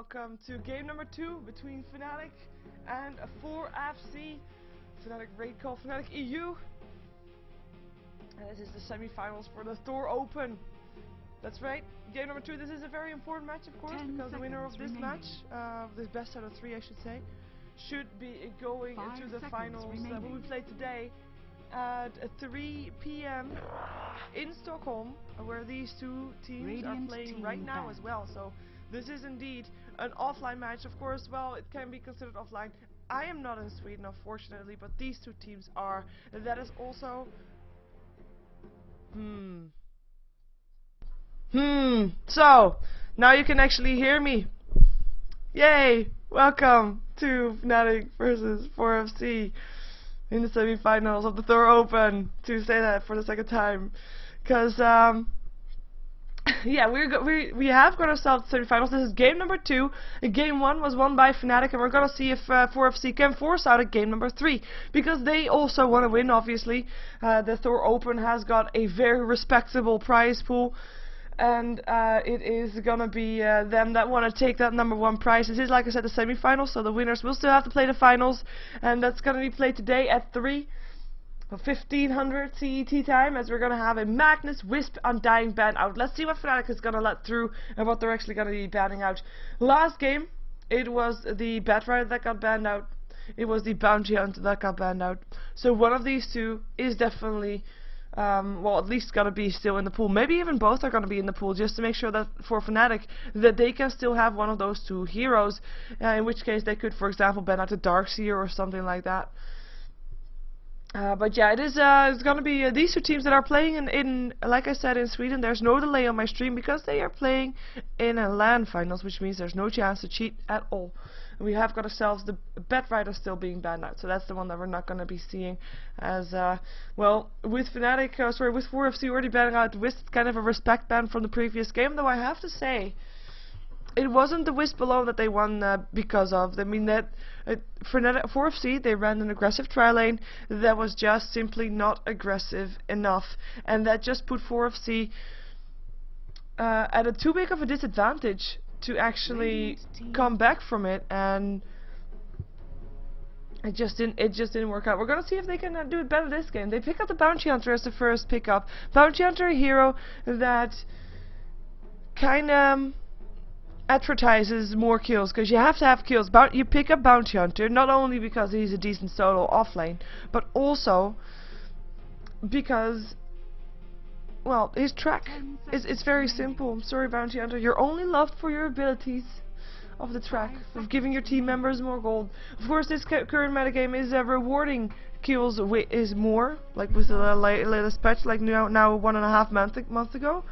welcome to game number 2 between Fnatic and Thor FC. Fnatic raid call FnaticEU. And this is the semi-finals for the Thor Open. That's right, game number 2. This is a very important match, of course, because the winner of this match, this best out of 3 I should say, should be going into the finals that will be played today at 3 PM in Stockholm, where these two teams are playing right now as well. So this is indeed an offline match. Of course, well, it can be considered offline. I am not in Sweden, unfortunately, but these two teams are. That is also So now you can actually hear me. Yay! Welcome to Fnatic versus 4FC in the semi-finals of the Thor Open. To say that for the second time, because yeah, we have got ourselves to semi-finals. This is game number 2. Game 1 was won by Fnatic, and we're gonna see if 4FC can force out a game number 3, because they also want to win. Obviously, the Thor Open has got a very respectable prize pool. And it is gonna be them that want to take that number 1 prize. This is, like I said, the semi-finals, so the winners will still have to play the finals, and that's gonna be played today at 3:1500 CET time, as we're gonna have a Magnus, Wisp, Undying ban out. Let's see what Fnatic is gonna let through and what they're actually gonna be banning out. Last game, it was the Batrider that got banned out. It was the Bounty Hunter that got banned out. So one of these two is definitely well, at least gonna be still in the pool. Maybe even both are gonna be in the pool, just to make sure that for Fnatic that they can still have one of those two heroes. In which case they could, for example, ban out the Darkseer or something like that. But yeah, it's gonna be these two teams that are playing in, like I said, in Sweden. There's no delay on my stream because they are playing in a LAN finals, which means there's no chance to cheat at all. And we have got ourselves the Batrider still being banned out, so that's the one that we're not gonna be seeing. As well, with Fnatic, with 4FC already banning out Wisp, it's kind of a respect ban from the previous game. Though I have to say, it wasn't the Wisp alone that they won because of. I mean that for 4FC they ran an aggressive tri-lane that was just simply not aggressive enough, and that just put 4FC at a too big of a disadvantage to actually come back from it, and it just didn't work out. We're gonna see if they can do it better this game. They pick up the Bounty Hunter as the first pickup. Bounty Hunter, a hero that kind of advertises more kills, because you have to have kills. You pick up Bounty Hunter not only because he's a decent solo offlane, but also because, well, his track is very simple. I'm sorry, Bounty Hunter, you're only loved for your abilities of the track, of giving your team members more gold. Of course, this current metagame is rewarding kills is more, like with the latest patch, like now 1.5 months ago.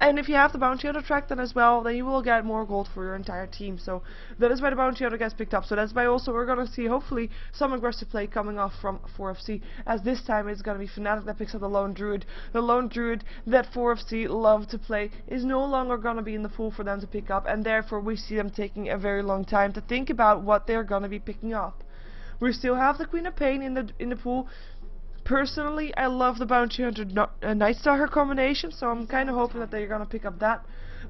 And if you have the Bounty Hunter track then as well, then you will get more gold for your entire team. So that is why the Bounty Hunter gets picked up. So that's why also we're gonna see hopefully some aggressive play coming off from 4FC, as this time it's gonna be Fnatic that picks up the Lone Druid. The Lone Druid that 4FC love to play is no longer gonna be in the pool for them to pick up, and therefore we see them taking a very long time to think about what they're gonna be picking up. We still have the Queen of Pain in the pool. Personally, I love the Bounty Hunter Nightstalker combination, so I'm kind of hoping that they're gonna pick up that.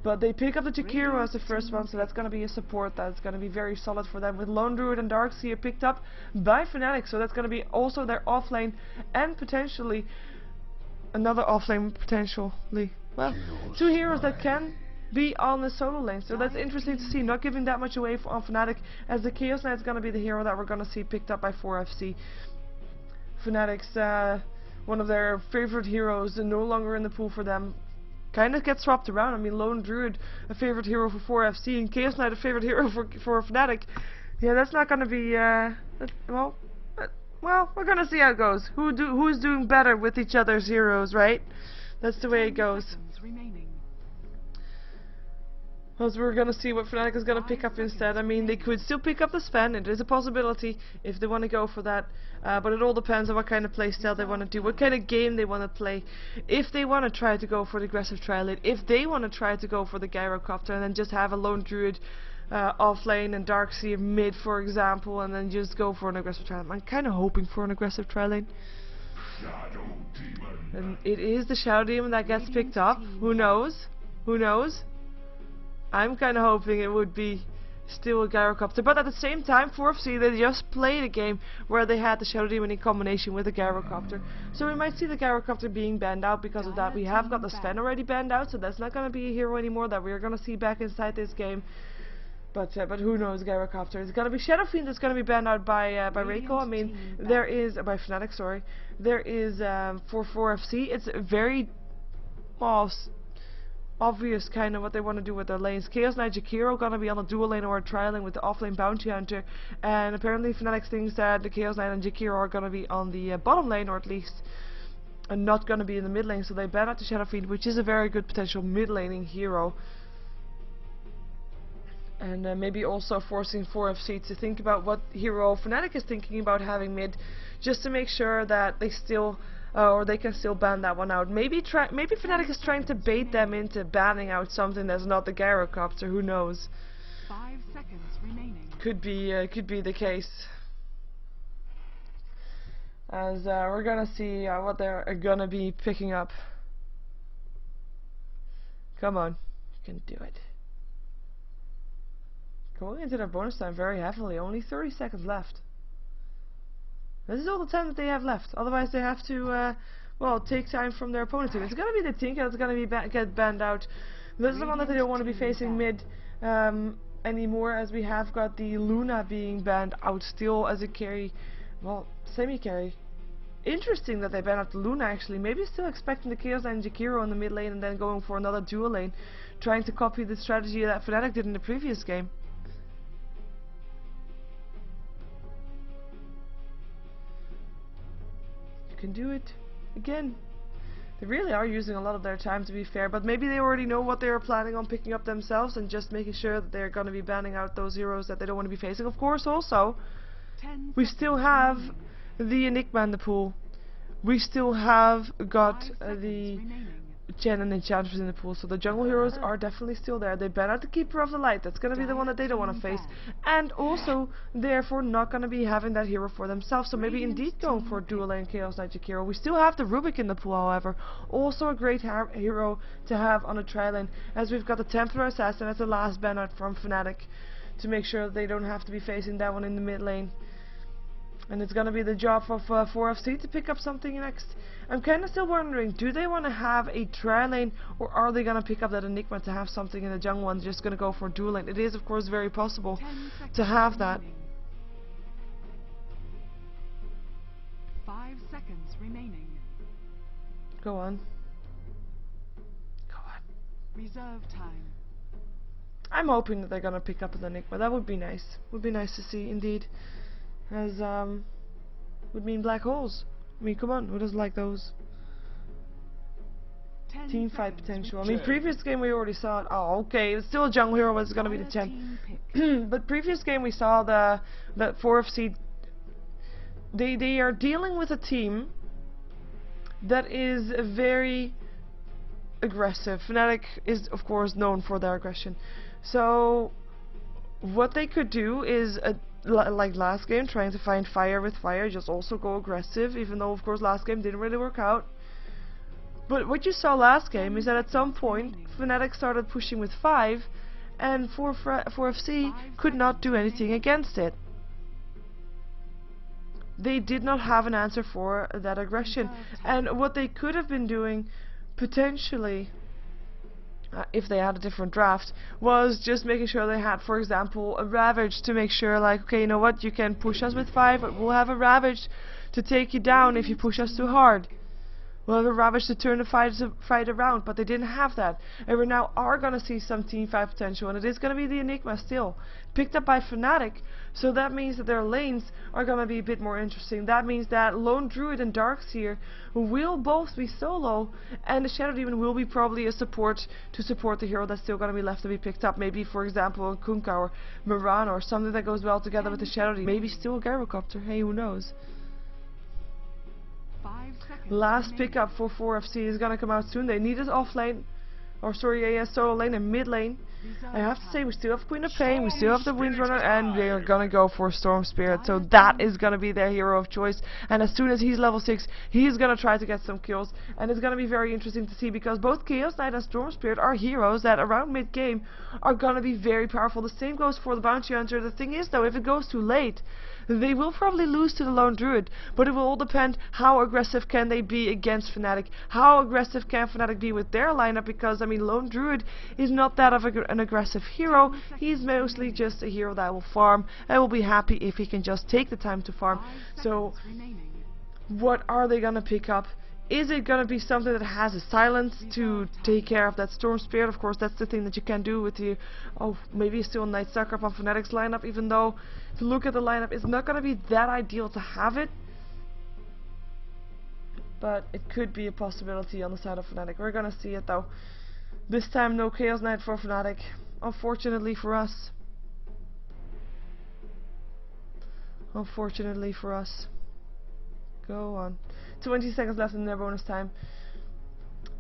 But they pick up the Jakiro as the first one, so that's gonna be a support that's gonna be very solid for them. With Lone Druid and Darkseer picked up by Fnatic, so that's gonna be also their offlane and potentially another offlane potentially. Well, two heroes that can be on the solo lane, so that's interesting to see. Not giving that much away on Fnatic, as the Chaos Knight's gonna be the hero that we're gonna see picked up by 4FC. Fnatic's one of their favorite heroes, and no longer in the pool for them. Kind of gets swapped around. I mean, Lone Druid, a favorite hero for 4FC, and Chaos Knight, a favorite hero for Fnatic. Yeah, that's not gonna be well, we're gonna see how it goes. Who's doing better with each other's heroes, right? That's the way it goes. As we're gonna see what Fnatic is gonna pick up instead. I mean, they could still pick up the Sven. It is a possibility if they want to go for that. But it all depends on what kind of playstyle they want to do, what kind of game they want to play. If they want to try to go for the aggressive tri-lane, if they want to try to go for the Gyrocopter and then just have a Lone Druid offlane and Darkseer mid, for example, and then just go for an aggressive tri-lane. I'm kind of hoping for an aggressive tri-lane. And it is the Shadow Demon that gets picked up. Who knows? Who knows? I'm kind of hoping it would be still a gyrocopter. But at the same time, 4FC, they just played a game where they had the Shadow Demon in combination with a gyrocopter. So we might see the gyrocopter being banned out because of that. We have got the Sven already banned out, so that's not going to be a hero anymore that we're going to see back inside this game. But who knows, gyrocopter. It's going to be Shadow Fiend that's going to be banned out by Reiko. I mean, there is by Fnatic. Sorry, there is for 4FC. It's very obvious kind of what they want to do with their lanes. Chaos Knight Jakiro gonna be on a dual lane or a tri lane with the off lane Bounty Hunter, and apparently Fnatic thinks that the Chaos Knight and Jakiro are gonna be on the bottom lane, or at least not gonna be in the mid lane. So they ban out the Shadow Fiend, which is a very good potential mid laning hero. And maybe also forcing 4FC to think about what hero Fnatic is thinking about having mid, just to make sure that they still or they can still ban that one out. Maybe Fnatic is trying to bait them into banning out something that's not the gyrocopter. Who knows? 5 seconds remaining. Could be the case. As we're gonna see what they're gonna be picking up. Come on, you can do it. Going into their bonus time very heavily. Only 30 seconds left. This is all the time that they have left. Otherwise, they have to, well, take time from their opponent team. It's gonna be the Tinker that's gonna be get banned out. This is the one that they don't want to be facing mid anymore, as we have got the Luna being banned out still as a carry, well, semi-carry. Interesting that they banned out the Luna actually. Maybe still expecting the Chaos and Jakiro in the mid lane and then going for another dual lane, trying to copy the strategy that Fnatic did in the previous game. Can do it again. They really are using a lot of their time, to be fair, but maybe they already know what they are planning on picking up themselves and just making sure that they're going to be banning out those heroes that they don't want to be facing. Of course, also, we still have the Enigma in the pool. We still have got the Chen and Enchantress in the pool, so the jungle heroes are definitely still there. They ban out the Keeper of the Light. That's going to be the one that they don't want to face, and also therefore not going to be having that hero for themselves. So maybe indeed going for dual lane Chaos Knight Jakiro. We still have the Rubik in the pool, however, also a great hero to have on a tri lane, as we've got the Templar Assassin as the last ban out from Fnatic to make sure that they don't have to be facing that one in the mid lane. And it's going to be the job of 4FC to pick up something next. I'm kind of still wondering, do they want to have a tri lane, or are they going to pick up that Enigma to have something in the jungle and just going to go for dual lane? It is of course very possible to have that. 5 seconds remaining. Go on. Go on. Reserve time. I'm hoping that they're going to pick up an Enigma. That would be nice. Would be nice to see indeed. As would mean black holes. I mean, come on, who doesn't like those? Team fight potential. I mean, previous game we already saw it. Oh, okay, it's still a jungle hero, but it's gonna be the 10. But previous game we saw that 4FC. They are dealing with a team that is very aggressive. Fnatic is of course known for their aggression. So what they could do is like last game, trying to find fire with fire, just also go aggressive, even though of course last game didn't really work out. But what you saw last game is that at some point Fnatic started pushing with 5, and 4FC could not do anything against it. They did not have an answer for that aggression, and what they could have been doing potentially, if they had a different draft, was just making sure they had, for example, a Ravage to make sure, like, okay, you know what, you can push us with 5, but we'll have a Ravage to take you down if you push us too hard. We'll have a Ravage to turn the fight around, but they didn't have that. And we now are going to see some team fight potential, and it is going to be the Enigma still, picked up by Fnatic, so that means that their lanes are going to be a bit more interesting. That means that Lone Druid and Darkseer will both be solo, and the Shadow Demon will be probably a support to support the hero that's still going to be left to be picked up. Maybe, for example, a Kunkka or Mirana or something that goes well together with the Shadow Demon. Maybe still a Gyrocopter, hey, who knows? Last pickup for 4FC is gonna come out soon. They need it off lane, or sorry, solo lane and mid lane. I have to say, we still have Queen of Pain, we still have the Windrunner, and they're gonna go for Storm Spirit. So that is gonna be their hero of choice. And as soon as he's level 6, he's gonna try to get some kills. And it's gonna be very interesting to see, because both Chaos Knight and Storm Spirit are heroes that around mid-game are gonna be very powerful. The same goes for the Bounty Hunter. The thing is though, if it goes too late, they will probably lose to the Lone Druid, but it will all depend how aggressive can they be against Fnatic. How aggressive can Fnatic be with their lineup, because I mean Lone Druid is not that of an aggressive hero. He's mostly just a hero that will farm and will be happy if he can just take the time to farm. So what are they gonna pick up? Is it gonna be something that has a silence to take care of that Storm Spirit? Of course, that's the thing that you can do with the... Oh, maybe still a Night Stalker up on Fnatic's lineup, even though if you look at the lineup, it's not gonna be that ideal to have it. But it could be a possibility on the side of Fnatic. We're gonna see it though. This time no Chaos Knight for Fnatic, unfortunately for us. Unfortunately for us. Go on. 20 seconds left in their bonus time.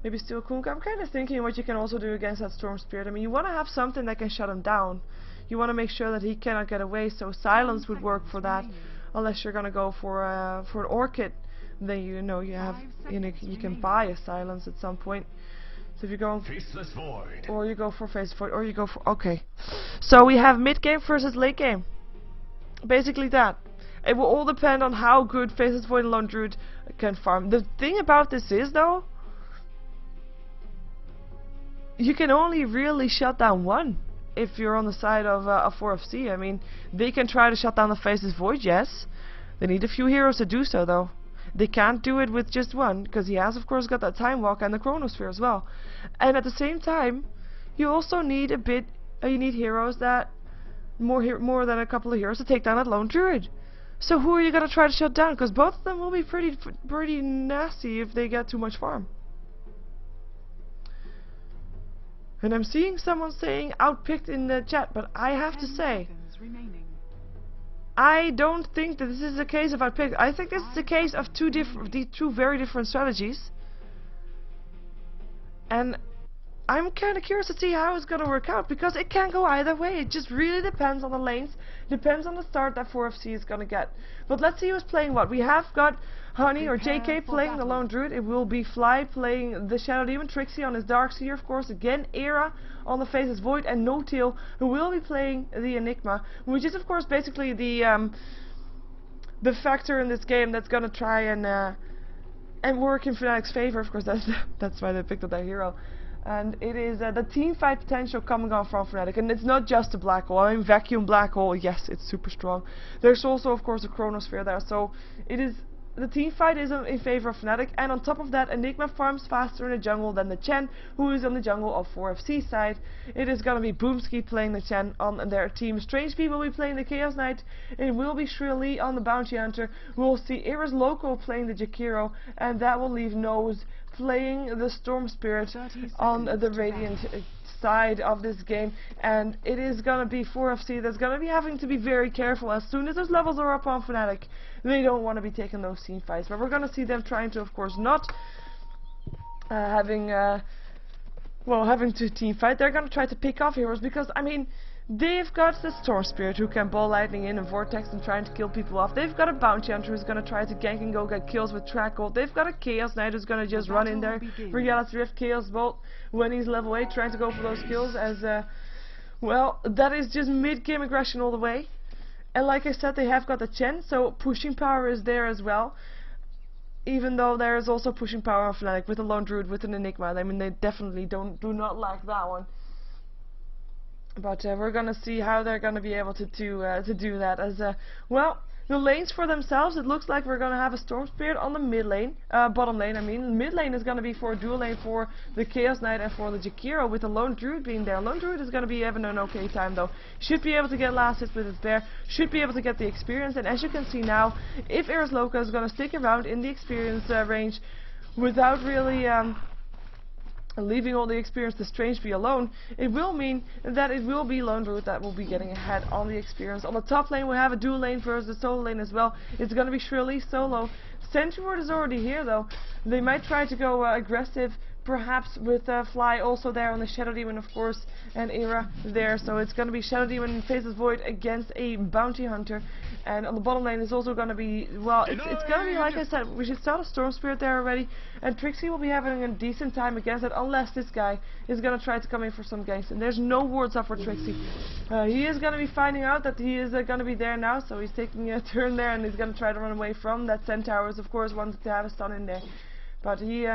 Maybe still Kunkka. I'm kind of thinking what you can also do against that Storm Spirit. I mean, you want to have something that can shut him down. You want to make sure that he cannot get away, so silence would work for that. Unless you're gonna go for an Orchid, then you know you have you can buy a silence at some point. So if you're going Faceless Void, or you go for Faceless Void, or you go for... Okay. So we have mid game versus late game. Basically that. It will all depend on how good Faceless Void and Lone Druid can farm. The thing about this is though, you can only really shut down one if you're on the side of 4FC. I mean, they can try to shut down the Faceless Void, yes. They need a few heroes to do so though. They can't do it with just one, because he has of course got that Time Walk and the Chronosphere as well. And at the same time, you also need a bit, you need heroes that, more than a couple of heroes to take down that Lone Druid. So who are you gonna try to shut down? Because both of them will be pretty nasty if they get too much farm. And I'm seeing someone saying outpicked in the chat, but I have to say, I don't think that this is a case of outpicked. I think this is a case of two very different strategies. And I'm kind of curious to see how it's going to work out, because it can go either way. It just really depends on the lanes, depends on the start that 4FC is going to get. But let's see who's playing what. We have got Honey or JK playing the Lone Druid. It will be Fly playing the Shadow Demon, Trixie on his Darkseer, of course, again Era on the Faceless Void, and No Tail, who will be playing the Enigma, which is of course basically the factor in this game that's going to try and work in Fnatic's favor. Of course, that's why they picked up that hero. And it is the team fight potential coming on from Fnatic. And it's not just a black hole. I mean, vacuum black hole, yes, it's super strong. There's also, of course, a Chronosphere there. So it is, the team fight is in favor of Fnatic. And on top of that, Enigma farms faster in the jungle than the Chen, who is on the jungle of 4FC side. It is going to be Boomski playing the Chen on their team. Strange People will be playing the Chaos Knight. It will be Shrilly on the Bounty Hunter. We'll see Iris Loco playing the Jakiro. And that will leave Nose playing the Storm Spirit on the Radiant side of this game. And it is gonna be 4FC that's gonna be having to be very careful. As soon as those levels are up on Fnatic, they don't want to be taking those team fights. But we're gonna see them trying to, of course, not having to team fight. They're gonna try to pick off heroes, because I mean, they've got the Storm Spirit who can ball lightning in and vortex and trying to kill people off. They've got a Bounty Hunter who's gonna try to gank and go get kills with Trackle. They've got a Chaos Knight who's gonna just run in there, Reality Rift, Chaos Bolt when he's level 8, trying to go for those kills. As well, that is just mid-game aggression all the way. And like I said, they have got the Chen, so pushing power is there as well. Even though there is also pushing power on Fnatic with a Lone Druid, with an Enigma. I mean, they definitely do not lack that one. But we're gonna see how they're gonna be able to do that. As well, the lanes for themselves, it looks like we're gonna have a Storm Spirit on the mid lane, bottom lane. I mean, mid lane is gonna be for a dual lane for the Chaos Knight and for the Jakiro, with the Lone Druid being there. Lone Druid is gonna be having an okay time though. Should be able to get last hits with his bear. Should be able to get the experience. And as you can see now, if Iris Loca is gonna stick around in the experience range, without really leaving all the experience to Strange Be alone, it will mean that it will be Lone Druid that will be getting ahead on the experience. On the top lane we have a dual lane versus the solo lane as well. It's gonna be Shrilly solo. Sentry Ward is already here though. They might try to go aggressive perhaps with Fly also there on the Shadow Demon, of course, and Era there. So it's going to be Shadow Demon faces Void against a Bounty Hunter. And on the bottom lane is also going to be, well, it's going to be, like I said, we should start a Storm Spirit there already. And Trixie will be having a decent time against it, unless this guy is going to try to come in for some ganks. And there's no wards up for Trixie. He is going to be finding out that he is going to be there now, so he's taking a turn there and he's going to try to run away from that Centaur. Of course, wanted to have a stun in there. But he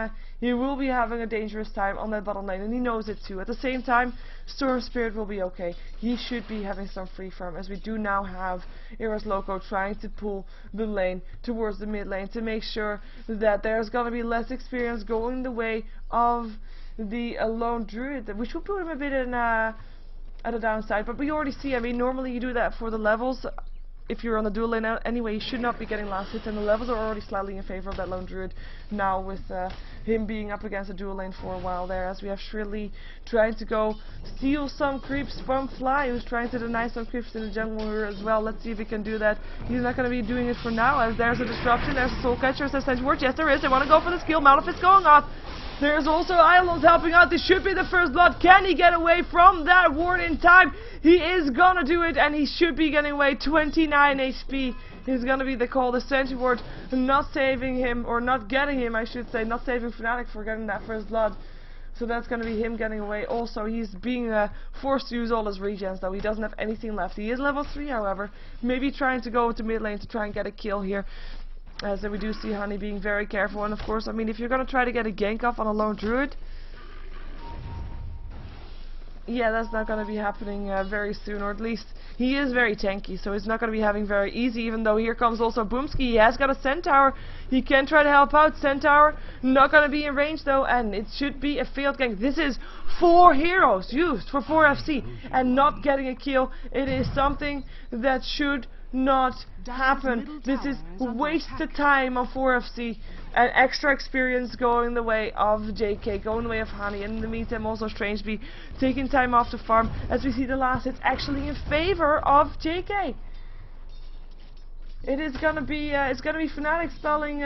will be having a dangerous time on that bottom lane, and he knows it too. At the same time, Storm Spirit will be okay. He should be having some free farm, as we do now have Era's Loco trying to pull the lane towards the mid lane to make sure that there's going to be less experience going the way of the lone druid, which will put him a bit in at a downside. But we already see, I mean, normally you do that for the levels. If you're on the dual lane anyway, you should not be getting last hits, and the levels are already slightly in favor of that lone druid now, with him being up against a dual lane for a while there, as we have Shrilly trying to go steal some creeps from Fly, who's trying to deny some creeps in the jungle here as well. Let's see if he can do that. He's not going to be doing it for now, as there's a disruption, there's a soul catcher, there's a ward. Yes, there is. They want to go for the skill. Malefit's going off. There's also Islands helping out. This should be the first blood. Can he get away from that ward in time? He is gonna do it, and he should be getting away. 29 HP is gonna be the call. The Sentry ward not saving him, or not getting him, I should say. Not saving Fnatic for getting that first blood. So that's gonna be him getting away. Also, he's being forced to use all his regens, though. He doesn't have anything left. He is level 3, however. Maybe trying to go to mid lane to try and get a kill here. As we do see Honey being very careful, and of course, I mean, if you're gonna try to get a gank off on a lone druid, yeah, that's not gonna be happening very soon, or at least he is very tanky, so it's not gonna be having very easy. Even though here comes also Boomski, he has got a Centaur, he can try to help out. Centaur not gonna be in range though, and it should be a failed gank. This is 4 heroes used for 4 FC and not getting a kill. It is something that should not happen. This is wasted time on 4FC and extra experience going the way of JK, going the way of Honey, and in the meantime also Strangebee taking time off the farm, as we see the last hits actually in favor of JK. It is gonna be Fnatic spelling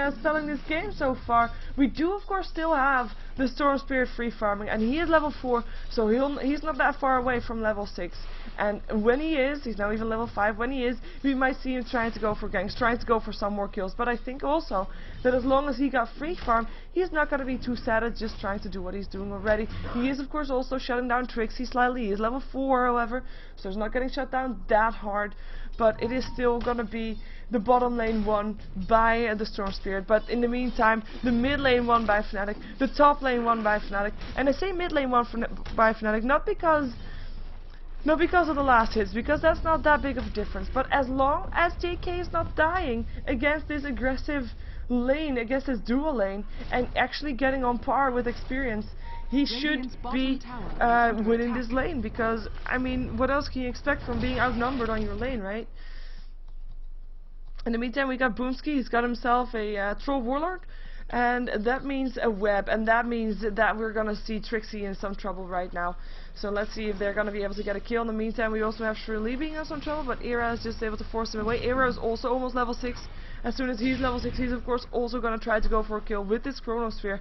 this game so far. We do of course still have the Storm Spirit free farming, and he is level 4, so he's not that far away from level 6. And when he is, he's now even level 5, when he is, we might see him trying to go for ganks, trying to go for some more kills. But I think also that as long as he got free farm, he's not going to be too sad at just trying to do what he's doing already. He is of course also shutting down Trixie slightly. He is level 4, however, so he's not getting shut down that hard. But it is still going to be the bottom lane won by the Storm Spirit. But in the meantime, the mid lane won by Fnatic, the top lane won by Fnatic. And I say mid lane won by Fnatic not because of the last hits, because that's not that big of a difference. But as long as JK is not dying against this aggressive lane, against this dual lane, and actually getting on par with experience, he should be winning this lane. Because, I mean, what else can you expect from being outnumbered on your lane, right? In the meantime, we got Boomski. He's got himself a Troll Warlord, and that means a web, and that means that we're gonna see Trixie in some trouble right now. So let's see if they're gonna be able to get a kill. In the meantime, we also have Shrilly being in some trouble, but Era is just able to force him away. Era is also almost level 6. As soon as he's level 6, he's of course also gonna try to go for a kill with this Chronosphere.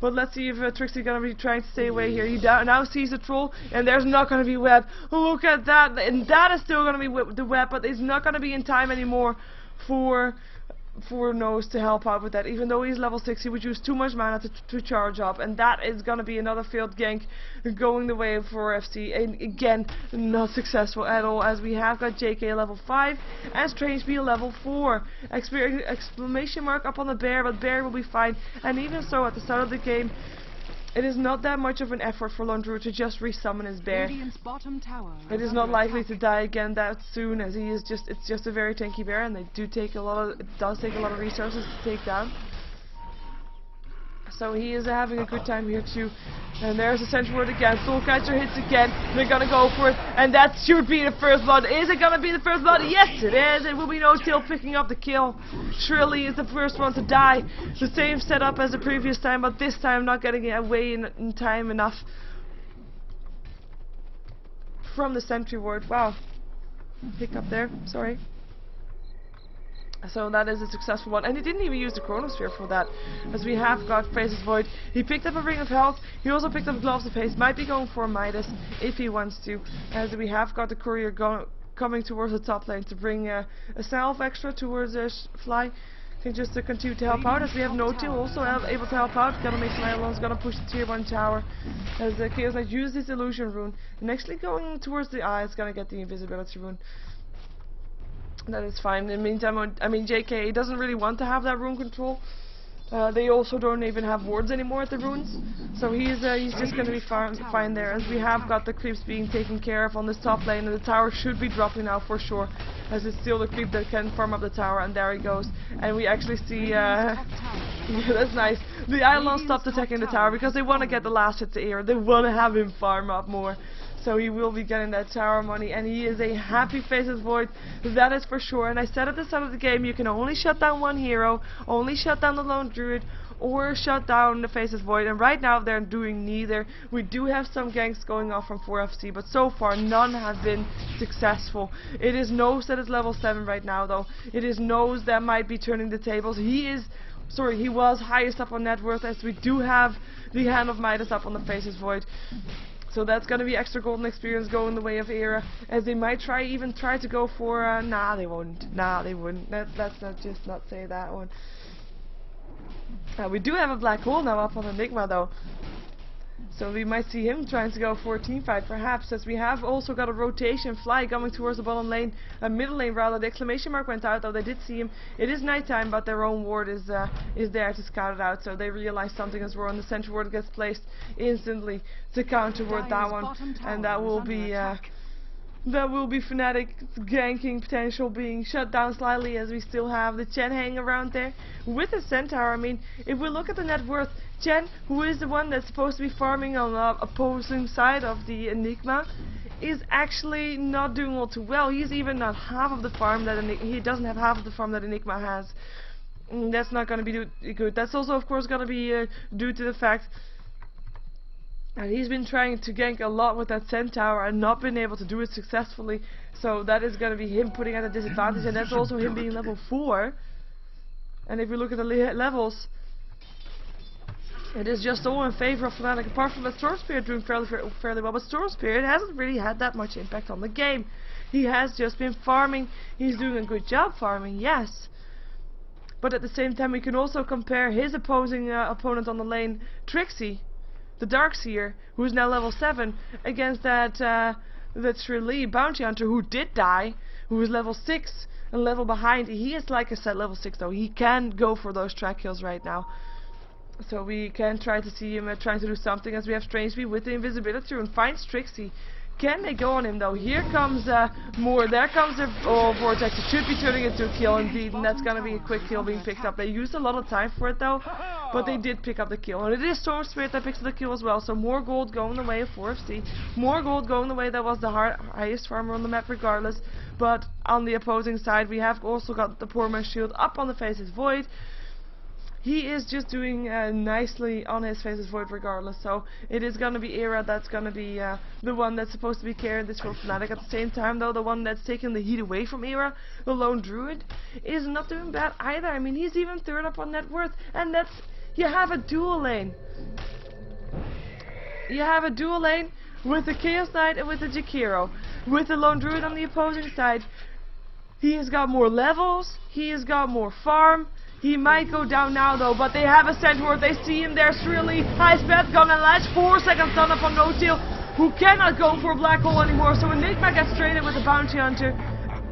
But let's see if Trixie gonna be trying to stay away here. He now sees the troll, and there's not gonna be web. Look at that, and that is still gonna be the web, but it's not gonna be in time anymore for Nose to help out with that. Even though he's level 6, he would use too much mana to charge up, and that is gonna be another failed gank going the way of 4FC, and again not successful at all, as we have got JK level 5 and Strangebee level 4. Exclamation mark up on the bear, but bear will be fine. And even so, at the start of the game, it is not that much of an effort for Lone Druid to just resummon his bear. It is not likely to die again that soon, as he is it's just a very tanky bear, and it does take a lot of resources to take down. So he is having a good time here too. And there's a Sentry Ward again. Soulcatcher hits again. They're gonna go for it, and that should be the first blood. Is it gonna be the first blood? Yes, it is. It will be No Tail picking up the kill. Shrilly is the first one to die. The same setup as the previous time, but this time not getting away in time enough from the Sentry Ward. Wow. Hiccup there. Sorry. So that is a successful one, and he didn't even use the Chronosphere for that, as we have got Faces Void. He picked up a Ring of Health, he also picked up Gloves of Haste, might be going for Midas if he wants to, as we have got the Courier coming towards the top lane to bring a salve extra towards Fly. Can just continue to help out, as we have No-Tail also able to help out. Gonna make some Islands, gonna push the tier 1 tower, as Chaos Knight uses this Illusion Rune, and actually going towards the eye is gonna get the Invisibility Rune. That is fine. In the meantime, I mean, JK doesn't really want to have that rune control. They also don't even have wards anymore at the runes, so he's just going to be fine there, as we have got the creeps being taken care of on this top lane, and the tower should be dropping now for sure, as it's still the creep that can farm up the tower, and there he goes. And we actually see, yeah, that's nice. The Island stopped attacking the tower because they want to get the last hit to Air. They want to have him farm up more. So he will be getting that tower money, and he is a happy Faces Void, that is for sure. And I said at the start of the game, you can only shut down one hero, only shut down the Lone Druid, or shut down the Faces Void, and right now they're doing neither. We do have some ganks going off from 4FC, but so far none have been successful. It is Nose that is level 7 right now though. It is Nose that might be turning the tables. He was highest up on net worth, as we do have the Hand of Midas up on the Faces Void. So that's gonna be extra golden experience going the way of Era, as they might even try to go for, nah they won't, nah they wouldn't, let's not say that one. We do have a black hole now up on Enigma though, so we might see him trying to go for a team fight perhaps, as we have also got a rotation Fly coming towards the bottom lane, middle lane rather. The exclamation mark went out though, they did see him. It is nighttime, but their own ward is there to scout it out, so they realize something is wrong. The sentry ward gets placed instantly to counter ward that one, and that will be Fnatic ganking potential being shut down slightly, as we still have the Chen hanging around there with the Centaur. I mean, if we look at the net worth, Chen, who is the one that's supposed to be farming on the opposing side of the Enigma, is actually not doing all too well. He's even not half of the farm that he doesn't have half of the farm that Enigma has. That's not going to be good. That's also, of course, going to be due to the fact and he's been trying to gank a lot with that Centaur and not been able to do it successfully. So that is going to be him putting at a disadvantage, and that's also him being level 4. And if we look at the levels, it is just all in favor of Fnatic, apart from the Storm Spirit doing fairly well. But Storm Spirit hasn't really had that much impact on the game. He has just been farming. He's doing a good job farming, yes. But at the same time, we can also compare his opposing opponent on the lane, Trixie, the Darkseer, who is now level 7, against that Shrilly Bounty Hunter, who did die, who is level 6 and level behind. He is, like I said, level 6 though. He can go for those track kills right now. So we can try to see him trying to do something, as we have Strangebee with the invisibility and finds Trixie. Can they go on him though? Here comes more. There comes the Vortex. It should be turning into a kill indeed, and that's gonna be a quick kill being picked up. They used a lot of time for it though, but they did pick up the kill. And it is Storm Spirit that picks up the kill as well, so more gold going the way of 4FC. More gold going the way that was the highest farmer on the map regardless. But on the opposing side, we have also got the Poor Man's Shield up on the Faces Void. He is just doing nicely on his Faces Void regardless, so it is going to be Era that's going to be the one that's supposed to be carrying this for Fnatic. At the same time though, the one that's taking the heat away from Era, the Lone Druid, is not doing bad either. I mean, he's even third up on net worth, and that's, you have a dual lane. You have a dual lane with the Chaos Knight and with the Jakiro. With the Lone Druid on the opposing side, he has got more levels, he has got more farm. He might go down now though, but they have a Centaur. They see him there. Shrilly, high sped gun and latch. 4 seconds done up on No-Tail, who cannot go for a black hole anymore. So Enigma gets traded with the Bounty Hunter,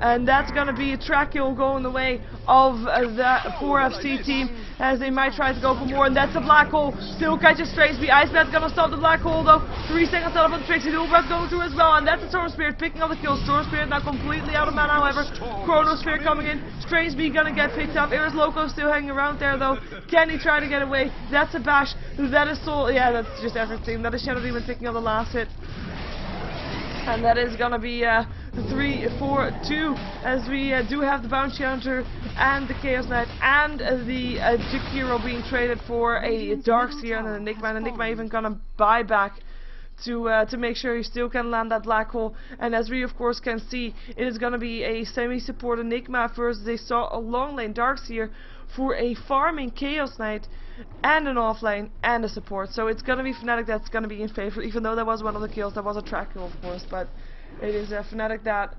and that's gonna be a track kill going the way of the 4FC team, as they might try to go for more, and that's a black hole. Still catches Strangebee. Icebed's gonna stop the black hole though. 3 seconds out of the Trixie. Ulbrecht going through as well, and that's the Storm Spirit picking up the kill. Storm Spirit now completely out of mana, however. Chronosphere coming in. Strangebee gonna get picked up. Eris Loco still hanging around there though. Can he try to get away? That's a bash. That is Soul. Yeah, that's just everything. That is Shadow Demon picking up the last hit. And that is gonna be 3-4-2, as we do have the Bounty Hunter and the Chaos Knight and the Jakiro being traded for a Darkseer and an Enigma. And Enigma even gonna buy back to make sure you still can land that black hole. And as we of course can see, it is going to be a semi-support Enigma versus they saw a long lane Darkseer for a farming Chaos Knight and an offlane and a support. So it's going to be Fnatic that's going to be in favor, even though that was one of the kills. That was a track kill of course, but it is a Fnatic that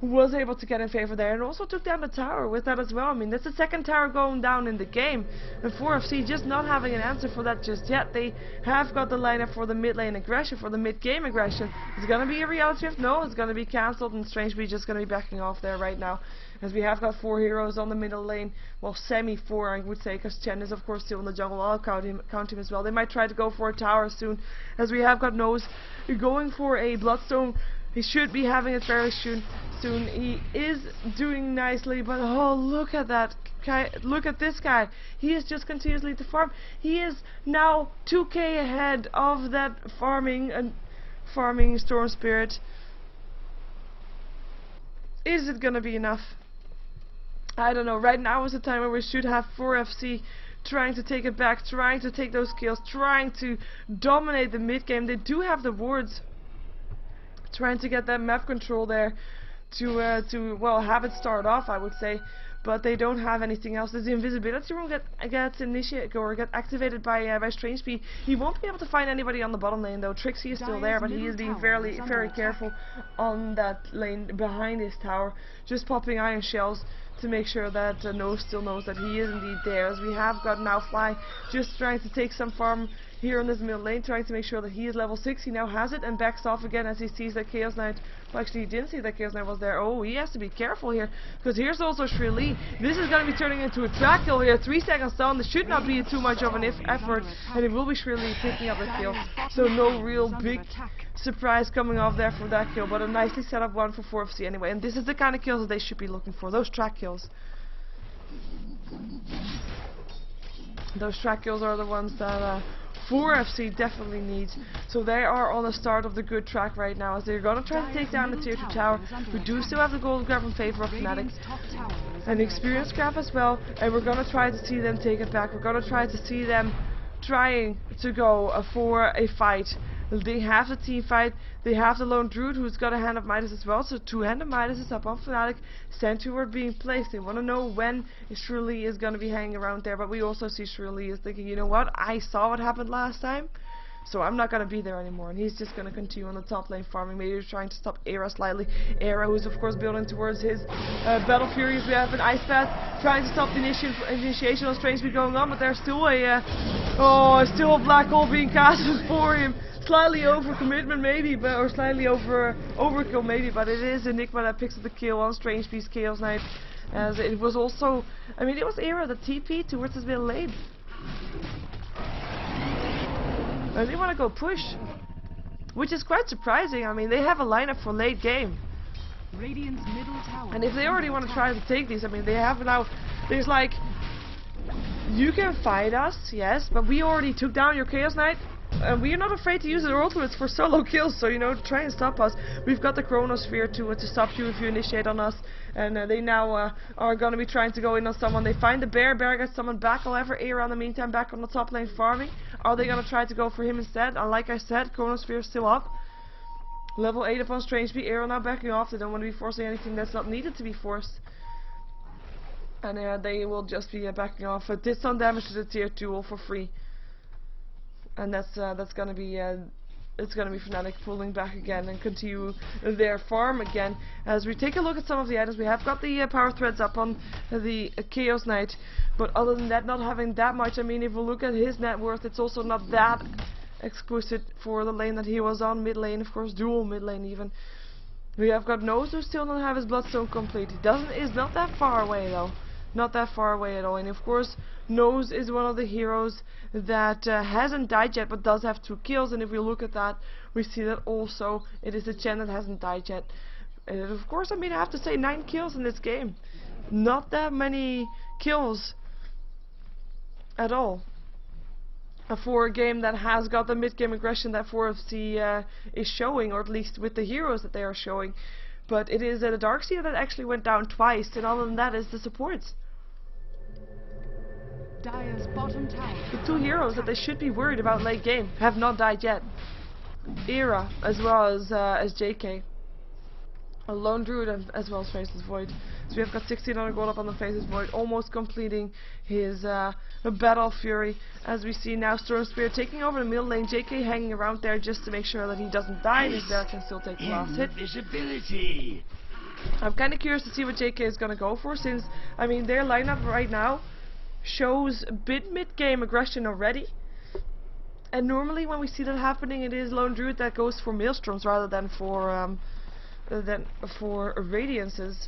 was able to get in favor there, and also took down the tower with that as well. I mean, that's the second tower going down in the game, and 4FC just not having an answer for that just yet. They have got the lineup for the mid lane aggression, for the mid game aggression. It's gonna be a reality shift? No, it's gonna be cancelled, and Strangebee just gonna be backing off there right now, as we have got 4 heroes on the middle lane. Well, semi-4 I would say, because Chen is of course still in the jungle. I'll count him as well. They might try to go for a tower soon, as we have got Nose going for a Bloodstone. He should be having it very soon. He is doing nicely, but oh, look at that guy. Look at this guy. He is just continuously to farm. He is now 2k ahead of that farming Storm Spirit. Is it gonna be enough? I don't know. Right now is the time where we should have 4FC trying to take it back, trying to take those kills, trying to dominate the mid game. They do have the wards, trying to get that map control there to well, have it start off, I would say, but they don't have anything else. As the invisibility room gets initiated or get activated by Strangebee, he won't be able to find anybody on the bottom lane though. Trixie is still there, but he is being very careful on that lane behind his tower, just popping iron shells to make sure that Nose still knows that he is indeed there. As we have got now Fly just trying to take some farm here in this middle lane, trying to make sure that he is level 6. He now has it and backs off again as he sees that Chaos Knight, well, actually he didn't see that Chaos Knight was there. Oh, he has to be careful here, because here's also Shrilly. This is going to be turning into a track kill here. 3 seconds down. This should not be too much of an effort, and it will be Shrilly picking up the kill. So no real big surprise coming off there for that kill, but a nicely set up one for 4FC anyway. And this is the kind of kills that they should be looking for, those track kills. Those track kills are the ones that 4FC definitely needs. So they are on the start of the good track right now, as they're going to try to take down the tier 2 tower. We do still have the gold grab in favor of Fnatic, and the experience grab as well, and we're going to try to see them take it back. We're going to try to see them trying to go for a fight. They have the team fight, they have the lone druid who's got a Hand of Midas as well, so 2 Hand of Midas is up on Fnatic. Sentry being placed. They want to know when Shrilly is going to be hanging around there, but we also see Shrilly is thinking, you know what, I saw what happened last time, so I'm not going to be there anymore, and he's just going to continue on the top lane farming. Maybe he's trying to stop Era slightly. Era, who's of course building towards his Battle Furies. We have an Ice Path trying to stop the initiation of Strangebee going on, but there's still still a black hole being casted for him. Slightly over commitment maybe, but or slightly overkill maybe, but it is Enigma that picks up the kill on Strangebee's Chaos Knight. As it was also, I mean, it was Era the TP towards his middle lane. And they want to go push, which is quite surprising. I mean, they have a lineup for late game. Radiant's middle tower, and if they already want to try to take these, I mean, they have now, there's like, you can fight us, yes, but we already took down your Chaos Knight. We are not afraid to use their ultimates for solo kills, so, you know, try and stop us. We've got the Chronosphere to stop you if you initiate on us, and they now are going to be trying to go in on someone. They find the Bear gets summoned back, however, Era in the meantime back on the top lane farming. Are they going to try to go for him instead? And like I said, Chronosphere is still up. Level 8 upon Strangebee, Era now backing off. They don't want to be forcing anything that's not needed to be forced. And they will just be backing off. Did some damage to the tier 2 all for free. And that's gonna be it's gonna be Fnatic pulling back again and continue their farm again. As we take a look at some of the items, we have got the power threads up on the Chaos Knight, but other than that, not having that much. I mean, if we look at his net worth, it's also not that exquisite for the lane that he was on, mid lane, of course, dual mid lane even. We have got Nose, who still don't have his Bloodstone complete. He is not that far away though. Not that far away at all, and of course Nose is one of the heroes that hasn't died yet but does have 2 kills, and if we look at that we see that also it is the Chen that hasn't died yet. And of course, I mean, I have to say 9 kills in this game. Not that many kills at all for a game that has got the mid-game aggression that 4FC is showing, or at least with the heroes that they are showing. But it is the Darkseer that actually went down twice, and other than that is the supports. Dire's bottom tower. The 2 heroes that they should be worried about late game have not died yet. Era as well as JK. A Lone Druid as well as Faceless Void. So we have got 1600 gold up on the Faceless Void, almost completing his Battle Fury. As we see now, Storm Spear taking over the middle lane. JK hanging around there just to make sure that he doesn't die. His bear can still take the last hit. Invisibility. I'm kind of curious to see what JK is going to go for, since, I mean, their lineup right now shows a bit mid-game aggression already. And normally when we see that happening, it is Lone Druid that goes for Maelstroms rather than for Radiances.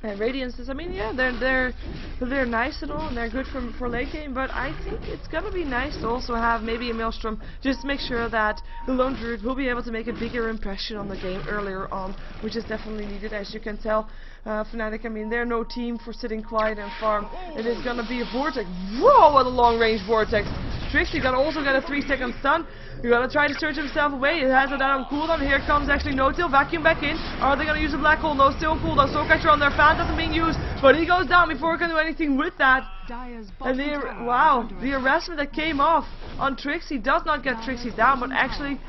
And Radiances, I mean, yeah, they're nice and all, and they're good for late game, but I think it's gonna be nice to also have maybe a Maelstrom, just to make sure that the Lone Druid will be able to make a bigger impression on the game earlier on, which is definitely needed. As you can tell, Fnatic, I mean, they're no team for sitting quiet and farm. It is gonna be a Vortex. Whoa, what a long range Vortex! Trixie gonna also get a 3-second stun. You're gonna try to search himself away. It has it on cooldown. Here comes actually No-Tail. Vacuum back in. Are they gonna use a black hole? No, still on cooldown. Soul Catcher on their fan doesn't being used, but he goes down before he can do anything with that. And wow, the harassment that came off on Trixie does not get Trixie down, but actually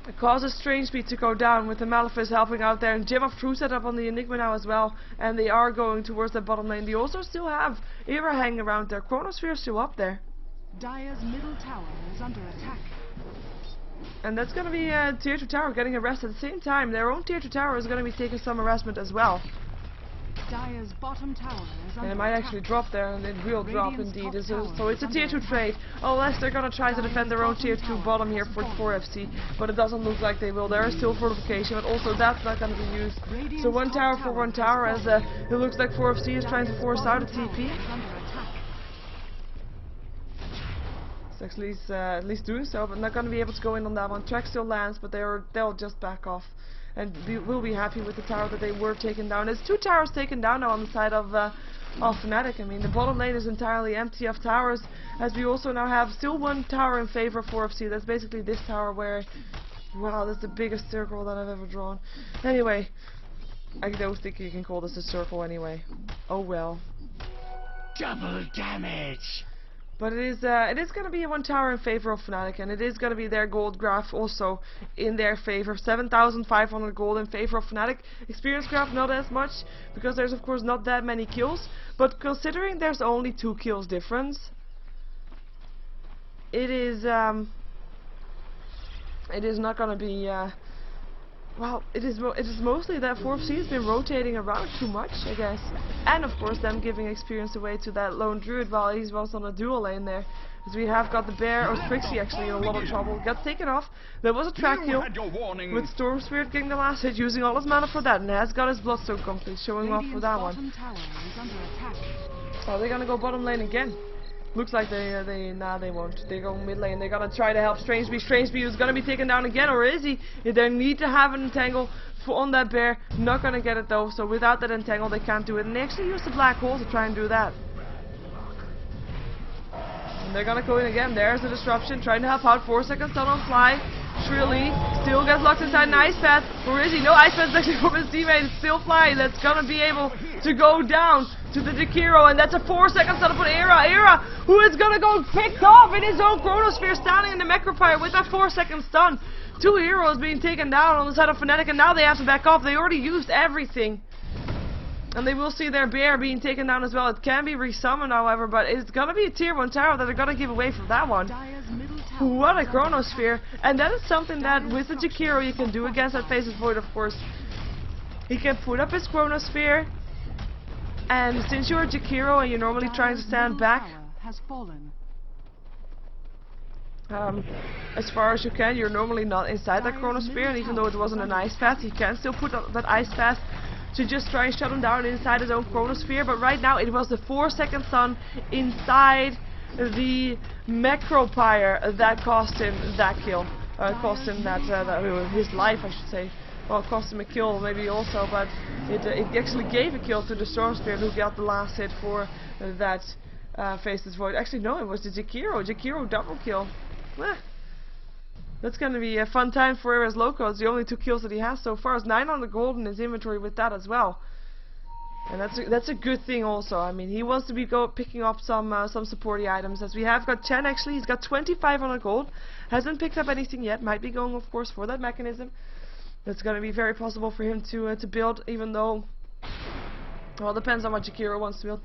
it causes Strange Speed to go down, with the Malefice helping out there, and Gem of Truth set up on the Enigma now as well, and they are going towards the bottom lane. They also still have Era hanging around there. Chronosphere is still up there. Dire's middle tower is under attack. And that's going to be Tier 2 tower getting harassed at the same time. Their own Tier 2 tower is going to be taking some harassment as well. Dire's bottom tower is under And it might attack. actually drop there, and it will drop Radiant's indeed. top tower So it's a is Tier 2 under trade. Unless they're going to try to defend their own Tier 2 bottom here for 4FC. But it doesn't look like they will. There is still fortification, but also that's not going to be used. So one tower for one tower, as it looks like 4FC is trying to force out a TP. It's at least doing so, but not going to be able to go in on that one. Track still lands, but they'll just back off. And we'll be happy with the tower that they were taken down. There's 2 towers taken down now on the side of Fnatic. I mean, the bottom lane is entirely empty of towers, as we also now have still 1 tower in favor of 4FC. That's basically this tower where, wow, that's the biggest circle that I've ever drawn. Anyway, I don't think you can call this a circle anyway. Oh well. Double damage. But it is going to be 1 tower in favor of Fnatic, and it is going to be their gold graph also in their favor. 7,500 gold in favor of Fnatic. Experience graph not as much, because there's of course not that many kills, but considering there's only 2 kills difference, it is not going to be well, it is mostly that 4FC has been rotating around too much, I guess. And of course them giving experience away to that Lone Druid while he was on a dual lane there. As we have got the bear, or Trixie actually, in a lot of trouble. Got taken off. There was a track kill with Storm Spirit getting the last hit, using all his mana for that, and has got his Bloodstone complete, showing off for that one. So they're gonna go bottom lane again. Looks like they won't. They go mid lane. They're gonna try to help Strange Speed. Strange Speed is gonna be taken down again, or is he? They need to have an entangle on that bear. Not gonna get it though. So without that entangle, they can't do it. And they actually use the black hole to try and do that. And they're gonna go in again. There's the disruption, trying to help out. 4 seconds stun on fly. Shrilly still gets locked inside an ice path. Or is he? No, ice path is actually from his teammate. It's still Fly that's gonna be able to go down to the Jakiro, and that's a 4 second stun upon Era, who is gonna go picked off in his own Chronosphere, standing in the Macropire with that 4 second stun. 2 heroes being taken down on the side of Fnatic, and now they have to back off. They already used everything. And they will see their bear being taken down as well. It can be resummoned, however, but it's gonna be a tier 1 tower that they're gonna give away from that one. What a Chronosphere. And that is something that with the Jakiro you can do against that Faceless Void, of course. He can put up his Chronosphere, and since you're a Jakiro and you're normally trying to stand back as far as you can, you're normally not inside that Chronosphere, and even though it wasn't an ice path, he can still put up that ice path to just try and shut him down inside his own Chronosphere. But right now it was the 4 second stun inside the Macropire that cost him that kill. Cost him his life, I should say. Well, it cost him a kill maybe also, but it actually gave a kill to the Storm Spirit, who got the last hit for that Faceless Void. Actually no, it was the Jakiro double kill. That's gonna be a fun time for Era's Loco. It's the only 2 kills that he has so far. It's 900 gold in his inventory with that as well. And that's a good thing also. I mean, he wants to be picking up some supporty items, as we have got Chen actually. He's got 2500 gold, hasn't picked up anything yet. Might be going, of course, for that mechanism. It's going to be very possible for him to build, even though, well, it depends on what Jakiro wants to build.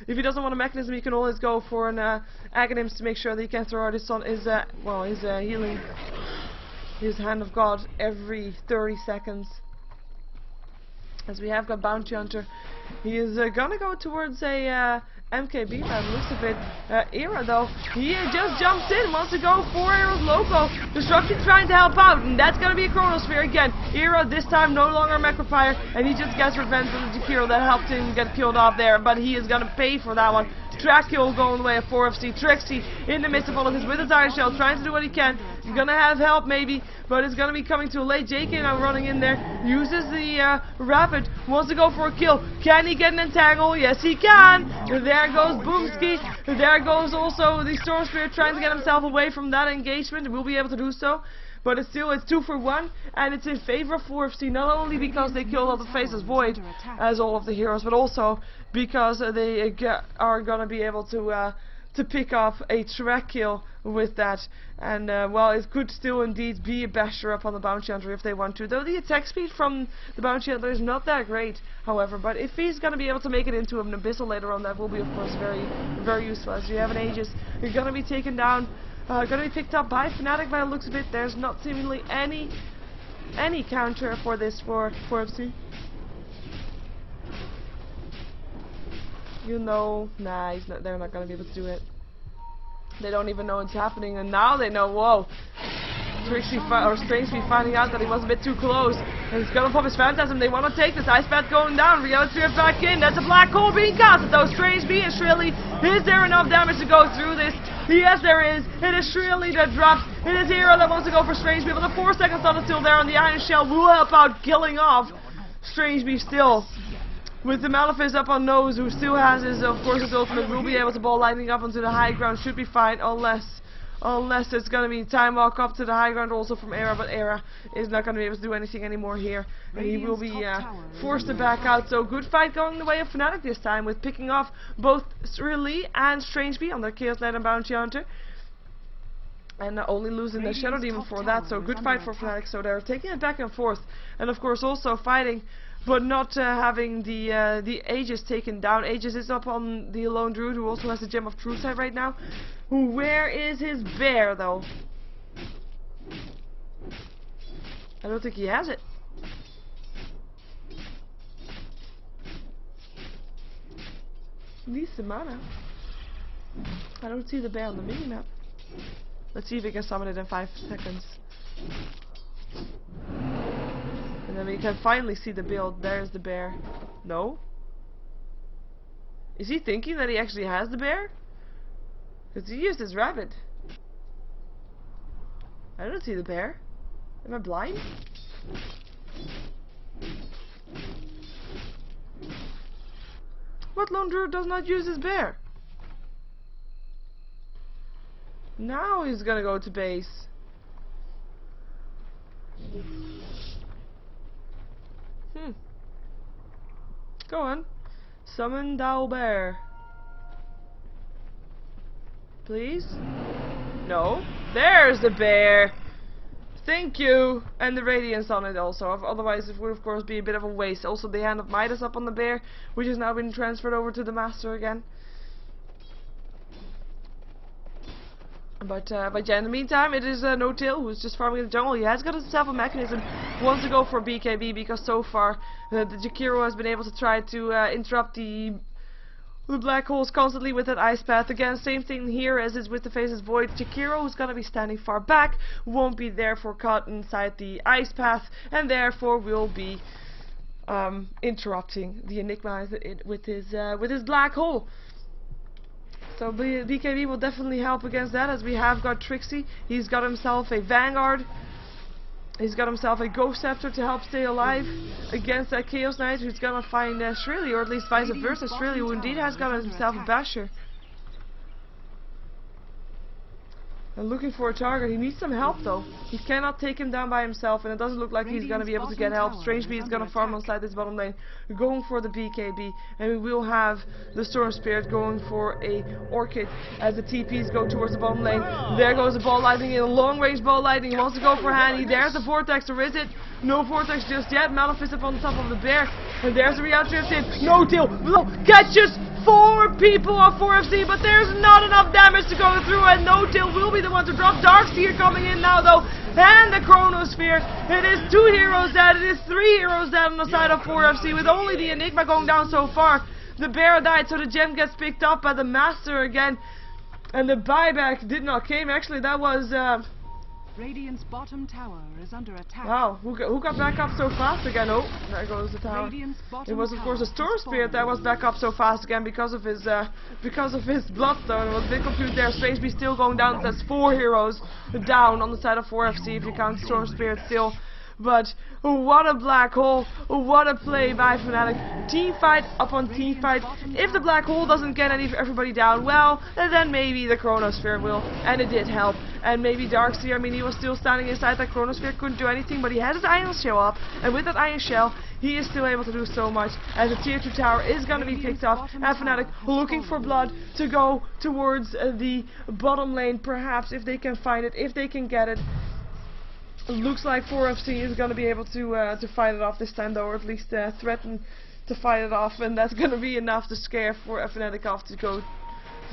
If he doesn't want a mechanism, he can always go for an Aghanims to make sure that he can throw out his healing, his Hand of God every 30 seconds. As we have got Bounty Hunter, he is gonna go towards a MKB by the looks of it. Era though, he just jumps in, wants to go for Era's loco. Destruction trying to help out, and that's gonna be a Chronosphere again. Era this time no longer Macrophire, and he just gets revenge on the Jakiro that helped him get killed off there, but he is gonna pay for that one. Track kill going the way of 4FC. Trixie in the midst of all of this with his Iron Shell, trying to do what he can. He's gonna have help maybe, but it's gonna be coming too late. JK now running in there, uses the Rapid, wants to go for a kill. Can he get an entangle? Yes he can. There goes Boomski. There goes also the Storm Spirit trying to get himself away from that engagement. Will be able to do so. But it's 2 for 1, and it's in favor of 4FC, not only because they killed all the Faceless Void, as all of the heroes, but also because they are going to be able to pick off a track kill with that. And, well, it could still indeed be a basher up on the Bounty Hunter if they want to. Though the attack speed from the Bounty Hunter is not that great, however. But if he's going to be able to make it into an Abyssal later on, that will be, of course, very, very useful. As you have an Aegis, you're going to be taken down. Going to be picked up by Fnatic by the looks of it. There's not seemingly any counter for this for FC. You know, nah, they're not going to be able to do it. They don't even know it's happening, and now they know. Whoa, Strangely finding out that he was a bit too close, and he's going to pop his Phantasm. They want to take this. Ice Path going down. Reality Sphere back in. That's a black hole being casted though. Strangely and Shrilly, is there enough damage to go through this? Yes, there is. It is Shrilly that drops. It is Hero that wants to go for Strangely, but the 4 seconds stun is still there, and the Iron Shell will help out killing off Strangely still. With the Malefice up on nose, who still has his, of course, his ultimate, will be able to ball lightning up onto the high ground. Should be fine, unless there's going to be time walk up to the high ground also from Era, but Era is not going to be able to do anything anymore here, and he will be forced to back out. So good fight going the way of Fnatic this time, with picking off both Shrilly and Strangely on their Chaos Knight and Bounty Hunter, and only losing the Shadow Demon for that. So good fight for Fnatic. So they're taking it back and forth, and of course also fighting, but not having the Aegis taken down. Aegis is up on the Lone Druid, who also has the Gem of Truth side right now. Where is his bear, though? I don't think he has it. Needs some mana. I don't see the bear on the minimap. Let's see if we can summon it in 5 seconds. And then we can finally see the build. There's the bear. No? Is he thinking that he actually has the bear? Because he used his rabbit. I don't see the bear. Am I blind? What Lone Druid does not use his bear? Now he's gonna go to base. Go on. Summon thou bear. Please? No. There's the bear! Thank you! And the Radiance on it also. Otherwise it would of course be a bit of a waste. Also the Hand of Midas up on the bear, which has now been transferred over to the Master again. But yeah, in the meantime, it is No-Tail, who's just farming in the jungle. He has got himself a mechanism, wants to go for BKB, because so far the Jakiro has been able to try to interrupt the black holes constantly with that Ice Path. Again, same thing here as is with the Faceless Void. Jakiro, who's going to be standing far back, won't be therefore caught inside the Ice Path, and therefore will be interrupting the Enigma with his black hole. So BKB will definitely help against that, as we have got Trixie. He's got himself a Vanguard. He's got himself a Ghost Scepter to help stay alive against that Chaos Knight, who's gonna find Shrilly, or at least vice versa. Shrilly, who indeed has got himself a Basher. And looking for a target. He needs some help though. He cannot take him down by himself, and it doesn't look like he's going to be able to get help. Strangely, he's going to farm inside this bottom lane, going for the BKB, and we will have the Storm Spirit going for a Orchid as the TPs go towards the bottom lane. There goes the ball lightning in a long range ball lightning. He wants to go for Hanny. There's the Vortex, or is it? No Vortex just yet. Malefice up on the top of the bear, and there's the Real Drift in. No deal. No, catches 4 people off 4FC, but there's not enough damage to go through, and No Tail will be the one to drop. Darkseer coming in now though, and the Chronosphere. It is 2 heroes dead, it is 3 heroes dead on the side of 4FC, with only the Enigma going down so far. The bear died, so the gem gets picked up by the Master again, and the buyback did not came. Actually, that was Radiant's bottom tower is under attack. wow, who got back up so fast again? Oh, there goes the tower. It was of course a Storm Spirit that was back up so fast again because of his Bloodstone. It was a bit confused there. Strangely still going down. That's 4 heroes down on the side of 4FC if you count Storm Spirit still. But what a black hole, what a play by Fnatic. Team fight upon team fight. If the black hole doesn't get everybody down, well, then maybe the Chronosphere will, and it did help. And maybe Darkseer, I mean, he was still standing inside that Chronosphere, couldn't do anything, but he had his Iron Shell up, and with that Iron Shell, he is still able to do so much, as the tier 2 tower is going to be picked up, and Fnatic looking for blood to go towards the bottom lane, perhaps, if they can find it, if they can get it. Looks like 4FC is going to be able to fight it off this time though, or at least threaten to fight it off, and that's going to be enough to scare for Fnatic off to go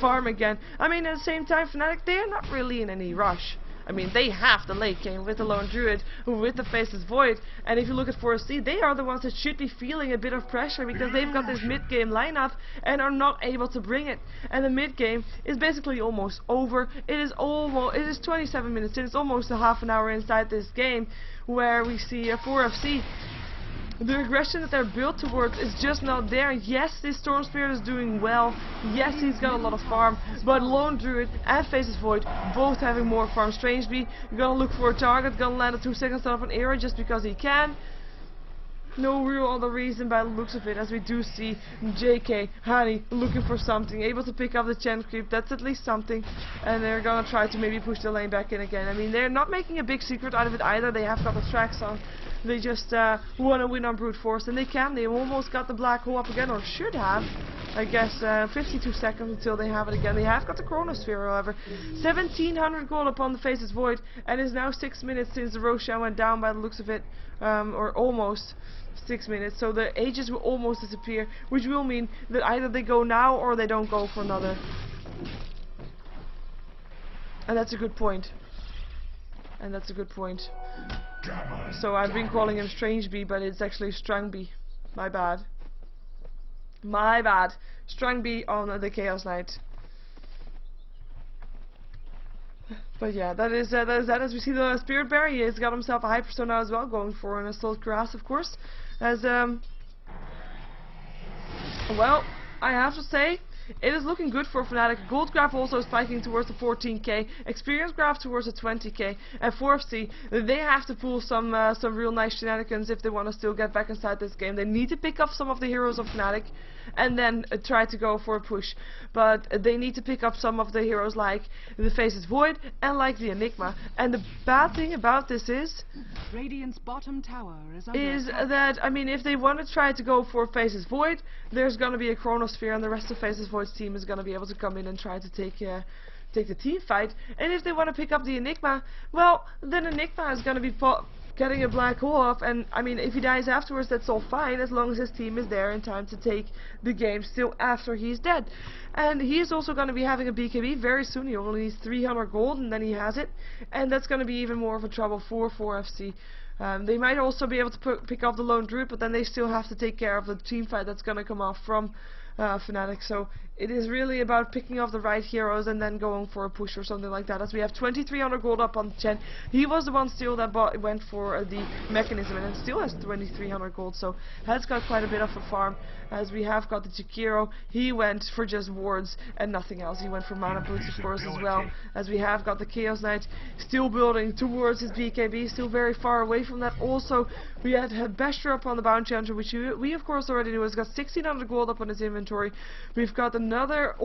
farm again. I mean, at the same time, Fnatic, they're not really in any rush. I mean, they have the late game with the Lone Druid, with the Faceless Void, and if you look at 4FC, they are the ones that should be feeling a bit of pressure because they've got this mid-game lineup and are not able to bring it. And the mid-game is basically almost over. It is 27 minutes in, it's almost a half an hour inside this game, where we see 4FC. The aggression that they're built towards is just not there. Yes, this Storm Spirit is doing well. Yes, he's got a lot of farm. But Lone Druid and Faceless Void both having more farm. Strangely, gonna look for a target. Gonna land a 2-second stun of an era just because he can. No real other reason by the looks of it, as we do see JK, Hani looking for something, able to pick up the Chen creep. That's at least something. And they're gonna try to maybe push the lane back in again. I mean, they're not making a big secret out of it either. They have got the tracks on. They just want to win on brute force, and they can. They almost got the black hole up again, or should have. I guess 52 seconds until they have it again. They have got the Chronosphere, however. 1700 gold upon the Faceless Void, and it is now 6 minutes since the Roshan went down by the looks of it, or almost 6 minutes. So the Aegis will almost disappear, which will mean that either they go now or they don't go for another. And that's a good point. And that's a good point. So I've been calling him Strange Bee, but it's actually Strang Bee. My bad. My bad. Strang Bee on the Chaos Knight. But yeah, that is that. As we see the Spirit Bear, he has got himself a Hyperstone now as well, going for an Assault Grass, of course. As well, I have to say, it is looking good for Fnatic. Gold graph also spiking towards the 14k, experience graph towards the 20k, and 4FC, they have to pull some real nice shenanigans if they want to still get back inside this game. They need to pick up some of the heroes of Fnatic and then try to go for a push. But they need to pick up some of the heroes like the Faceless Void and like the Enigma. And the bad thing about this is Radiant's bottom tower is under attack. that, I mean, if they want to try to go for Faceless Void, there's going to be a Chronosphere, and the rest of Faceless Void's team is going to be able to come in and try to take the team fight. And if they want to pick up the Enigma, well, then Enigma is going to be getting a black hole off, and I mean, if he dies afterwards, that's all fine, as long as his team is there in time to take the game still after he's dead. And he is also going to be having a BKB very soon. He only needs 300 gold, and then he has it, and that's going to be even more of a trouble for 4FC. They might also be able to pick up the Lone Druid, but then they still have to take care of the team fight that's going to come off from Fnatic. So it is really about picking off the right heroes and then going for a push or something like that, as we have 2300 gold up on Chen. He was the one still that went for the mechanism, and still has 2300 gold, so has got quite a bit of a farm. As we have got the Jakiro, he went for just wards and nothing else. He went for mana boots, of course, as well. As we have got the Chaos Knight still building towards his BKB, still very far away from that. Also, we had Bester up on the Bounty Hunter, which we of course already knew has got 1600 gold up on his inventory. We've got the another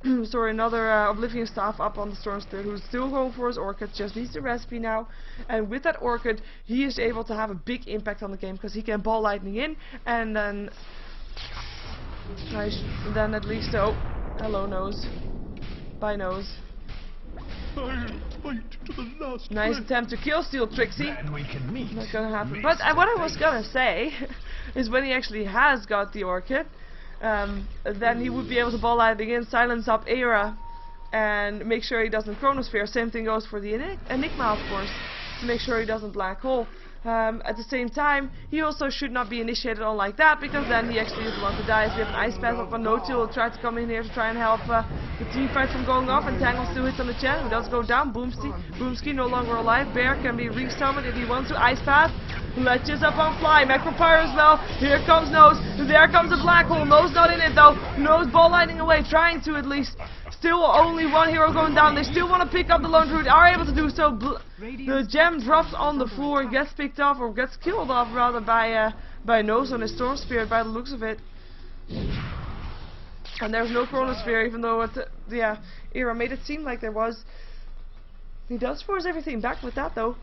another Oblivion staff up on the Storm Spirit, who's still going for his Orchid, just needs the recipe now, and with that Orchid he is able to have a big impact on the game, because he can ball lightning in, and then nice, then at least, oh, hello Nose, bye Nose. I'll fight to the last Nice breath. attempt to kill steal Trixie. Then we can meet. Not gonna happen. But what I was gonna say is when he actually has got the Orchid, then he would be able to ball lightning in, silence up Era, and make sure he doesn't Chronosphere. Same thing goes for the Enigma, of course, to make sure he doesn't Black Hole. At the same time, he also should not be initiated on like that, because then he actually is the one to die. As we have an Ice Path up on No2, will try to come in here to try and help the team fight from going off, and Tangle still hits on the Chen, who does go down. Boomski no longer alive. Bear can be resummoned if he wants to. Ice Path, Ledges up on Fly, Macropyre as well. Here comes Nose, there comes a Black Hole. Nose not in it though. Nose ball lightning away, trying to at least. Still only one hero going down. They still want to pick up the Lone Druid, are able to do so. The gem drops on the floor, gets picked off, or gets killed off rather by Nose on his Storm Spirit by the looks of it. And there's no Chronosphere, even though Era made it seem like there was. He does force everything back with that though.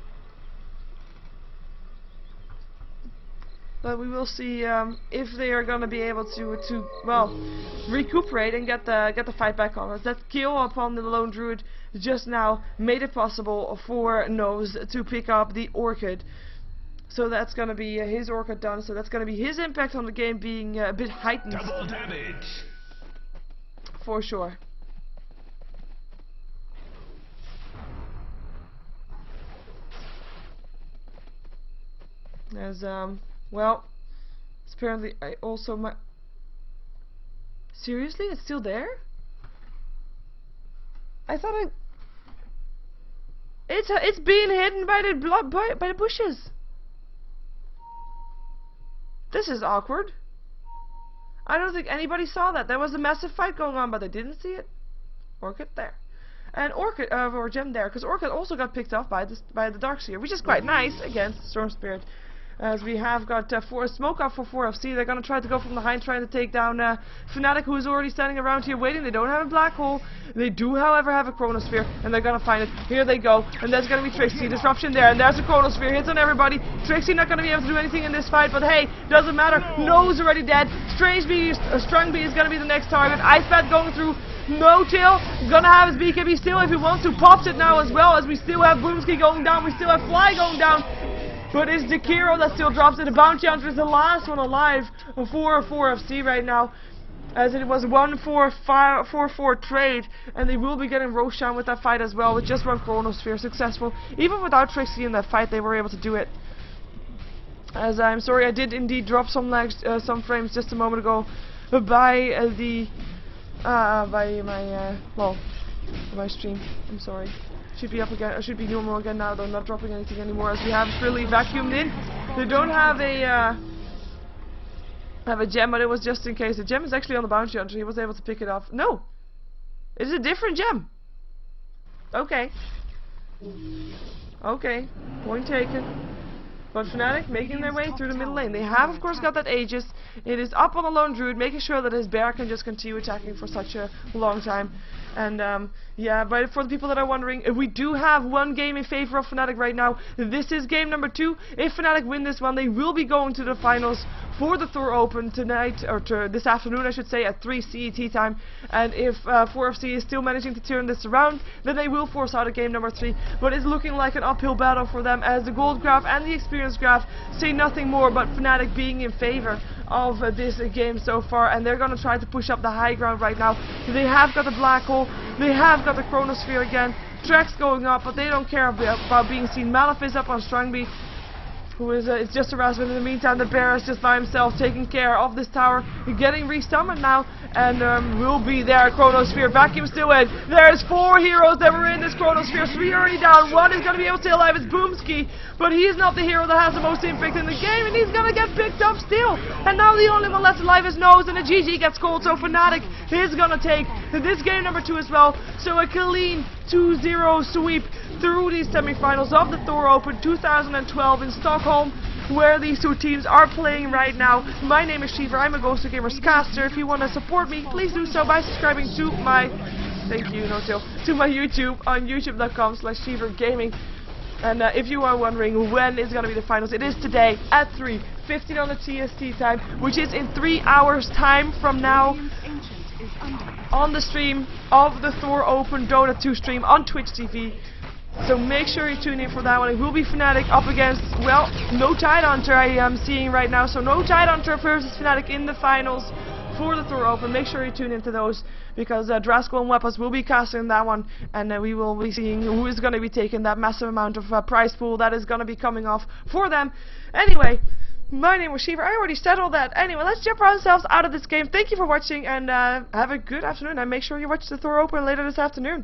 But we will see if they are going to be able to well, recuperate and get the fight back on us. That kill upon the Lone Druid just now made it possible for Nose to pick up the Orchid. So that's going to be his Orchid done. So that's going to be his impact on the game being a bit heightened. Double damage. For sure. As well, apparently I also might. Seriously, it's still there? I thought it's being hidden by the bushes. This is awkward. I don't think anybody saw that. There was a massive fight going on, but they didn't see it. Orchid there. And Orchid or Gem there, because Orchid also got picked off by the Darkseer, which is quite nice against Storm Spirit. As we have got a smoke up for 4FC. They're going to try to go from behind, trying to take down Fnatic, who is already standing around here waiting. They don't have a Black Hole. They do, however, have a Chronosphere, and they're going to find it. Here they go, and there's going to be Trixie. Disruption there, and there's a Chronosphere. Hits on everybody. Trixie not going to be able to do anything in this fight, but hey, doesn't matter. Nose already dead. Strong Bee is going to be the next target. Ice Bat going through. No Tail, gonna have his BKB still if he wants to. Pops it now as well, as we still have Boomski going down. We still have Fly going down. But it's Jakiro that still drops it. The Bounty Hunter is the last one alive for 4FC right now. As it was 1-4 trade. And they will be getting Roshan with that fight as well. With just one Chronosphere successful. Even without Trixie in that fight, they were able to do it. As I'm sorry, I did indeed drop some frames just a moment ago. By my stream. I'm sorry. Should be up again. I should be normal again now, though. Not dropping anything anymore, as we have Frilly vacuumed in. They don't have a gem, but it was just in case. The gem is actually on the Bounty Hunter. He was able to pick it off. No, it's a different gem. Okay. Okay. Point taken. But Fnatic making their way through the middle lane. They have, of course, got that Aegis. It is up on the Lone Druid, making sure that his bear can just continue attacking for such a long time. And, yeah, but for the people that are wondering, we do have one game in favor of Fnatic right now. This is game number 2. If Fnatic win this one, they will be going to the finals for the Thor Open tonight, or this afternoon, I should say, at 3 CET time. And if 4FC is still managing to turn this around, then they will force out a game number 3. But it's looking like an uphill battle for them, as the gold graph and the experience graph say nothing more but Fnatic being in favor of this game so far, and they're going to try to push up the high ground right now. They have got the Black Hole, they have got the Chronosphere again, tracks going up, but they don't care about being seen. Malefice up on Strongby, who is it's just a Rasmus. In the meantime, the bear is just by himself taking care of this tower, getting resummoned now, and will be there. Chronosphere vacuum still in. There's 4 heroes that were in this Chronosphere, 3 already down. 1 is going to be able to stay alive. It's Boomski, but he's not the hero that has the most impact in the game, and he's going to get picked up still. And now the only one left alive is Nose, and the GG gets called, so Fnatic is going to take this game number 2 as well. So a clean 2-0 sweep through these semifinals of the Thor Open 2012 in Stockholm. where these two teams are playing right now. My name is Sheever, I'm a Ghost of Gamers caster. If you want to support me, please do so by subscribing to my, thank you, no-till, to my YouTube on youtube.com/SheeverGaming. And if you are wondering when is going to be the finals, it is today at 3:15 on the TST time, which is in 3 hours time from now, on the stream of the Thor Open Dota 2 stream on Twitch TV. So make sure you tune in for that one. It will be Fnatic up against, well, no Tidehunter I am seeing right now. So no Tidehunter versus Fnatic in the finals for the Thor Open. Make sure you tune into those, because Draskell and Weapons will be casting that one, and we will be seeing who is going to be taking that massive amount of prize pool that is going to be coming off for them. Anyway, my name was Sheever. I already said all that. Anyway, let's jump ourselves out of this game. Thank you for watching, and have a good afternoon, and make sure you watch the Thor Open later this afternoon.